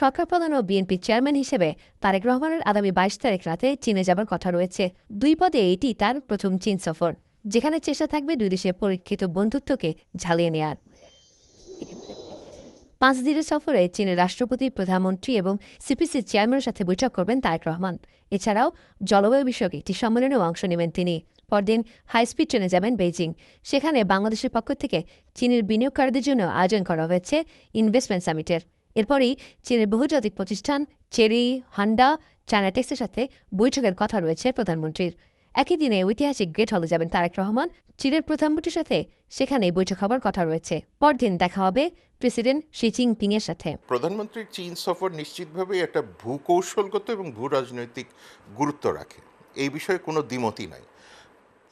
সরকার প্রধান ও BNP chairman হিসেবে তারেক রহমানের আগামী ২২ তারিখ রাতে চীনে যাবার কথা রয়েছে। দুই পদে এটি তার প্রথম চীন সফর, যেখানে চেষ্টা থাকবে দুই দেশের পরীক্ষিত বন্ধুত্বকে ঝালিয়ে নেয়ার। ৫ দিনের সফরে চীনের রাষ্ট্রপতি, প্রধানমন্ত্রী এবং সিপিসির চেয়ারম্যানের সাথে বৈঠক করবেন তারেক রহমান। এছাড়াও জলবায়ু বিষয়ক একটি সম্মেলনেও অংশ নেবেন তিনি। পরদিন হাইস্পিড ট্রেনে যাবেন বেইজিং। সেখানে বাংলাদেশের পক্ষ থেকে চীনের বিনিয়োগকারীদের জন্য আয়োজন করা হয়েছে ইনভেস্টমেন্ট সামিটের। এরপরই চীনের বহুজাতিক প্রতিষ্ঠান চেরি, হান্ডা, চায়না টেক্সের সাথে বৈঠকের কথা রয়েছে প্রধানমন্ত্রীর। একই দিনে ঐতিহাসিক গ্রেট হলে যাবেন তারেক রহমান। চীনের প্রধানমন্ত্রীর সাথে সেখানে বৈঠক হবার কথা রয়েছে। পরদিন দেখা হবে প্রেসিডেন্ট শি জিনপিং এর সাথে। প্রধানমন্ত্রীর চীন সফর নিশ্চিতভাবেই একটা ভূকৌশলগত এবং ভূ রাজনৈতিক গুরুত্ব রাখে, এই বিষয়ে কোনো দ্বিমতই নাই।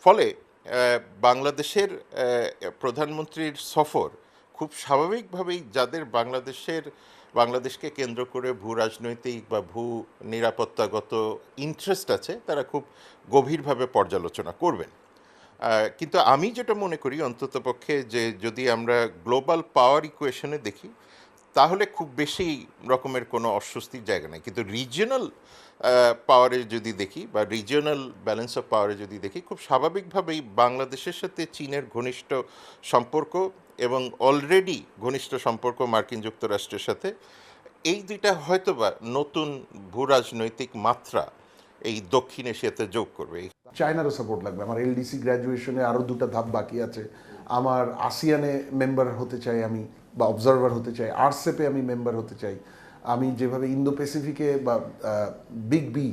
ফলে বাংলাদেশের প্রধানমন্ত্রীর সফর খুব স্বাভাবিকভাবেই যাদের বাংলাদেশকে কেন্দ্র করে ভূ রাজনৈতিক বা ভূ নিরাপত্তাগত ইন্টারেস্ট আছে, তারা খুব গভীরভাবে পর্যালোচনা করবেন। কিন্তু আমি যেটা মনে করি অন্ততপক্ষে, যে যদি আমরা গ্লোবাল পাওয়ার ইকুয়েশনে দেখি তাহলে খুব বেশি রকমের কোনো অস্বস্তির জায়গা নেই। কিন্তু রিজিওনাল পাওয়ারে যদি দেখি বা রিজিওনাল ব্যালেন্স অফ পাওয়ারে যদি দেখি, খুব স্বাভাবিকভাবেই বাংলাদেশের সাথে চীনের ঘনিষ্ঠ সম্পর্ক এবং অলরেডি ঘনিষ্ঠ সম্পর্ক মার্কিন যুক্তরাষ্ট্রের সাথে, এই দুইটা হয়তোবা নতুন ভূ রাজনৈতিক মাত্রা এই দক্ষিণ এশিয়াতে যোগ করবে। চায়নারও সাপোর্ট লাগবে। আমার এলডিসি গ্র্যাজুয়েশনে আরও 2টা ধাপ বাকি আছে। আমার আসিয়ানে মেম্বার হতে চাই আমি, বা অবজারভার হতে চাই। আরসেপে আমি মেম্বার হতে চাই। আমি যেভাবে ইন্দো প্যাসিফিকে বা বিগ বি,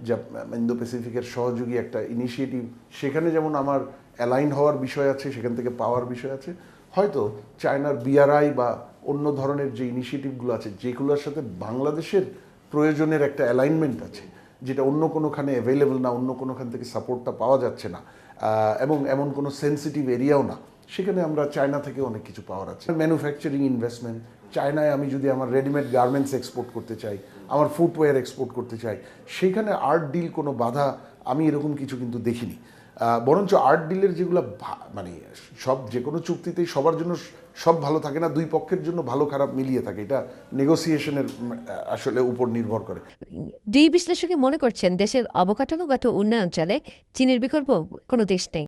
যা ইন্দো প্যাসিফিকের সহযোগী একটা ইনিশিয়েটিভ, সেখানে যেমন আমার অ্যালাইন হওয়ার বিষয় আছে, সেখান থেকে পাওয়ার বিষয় আছে। হয়তো চায়নার বিআরআই বা অন্য ধরনের যে ইনিশিয়েটিভগুলো আছে, যেগুলোর সাথে বাংলাদেশের প্রয়োজনের একটা অ্যালাইনমেন্ট আছে, যেটা অন্য কোনোখানে অ্যাভেলেবল না, অন্য কোনোখান থেকে সাপোর্টটা পাওয়া যাচ্ছে না, এবং এমন কোনো সেন্সিটিভ এরিয়াও না, সেখানে আমরা চায়না থেকে অনেক কিছু পাওয়ার আছে। ম্যানুফ্যাকচারিং ইনভেস্টমেন্ট, চায়নায় আমি যদি আমার রেডিমেড গার্মেন্টস এক্সপোর্ট করতে চাই, আমার ফুটওয়্যার এক্সপোর্ট করতে চাই, সেইখানে আর্ট ডিল কোনো বাধা আমি এরকম কিছু কিন্তু দেখিনি। বরঞ্চ আর্ট ডিলের যেগুলো মানে সব যে কোনো চুক্তিতেই সবার জন্য সব ভালো থাকে না, দুই পক্ষের জন্য ভালো খারাপ মিলিয়ে থাকে। এটা নেগোসিয়েশনের আসলে উপর নির্ভর করে। দুই বিশ্লেষকে মনে করছেন দেশের অবকাঠামোগত উন্নয়ন চলে চীনের বিকল্প কোনো দেশ নেই।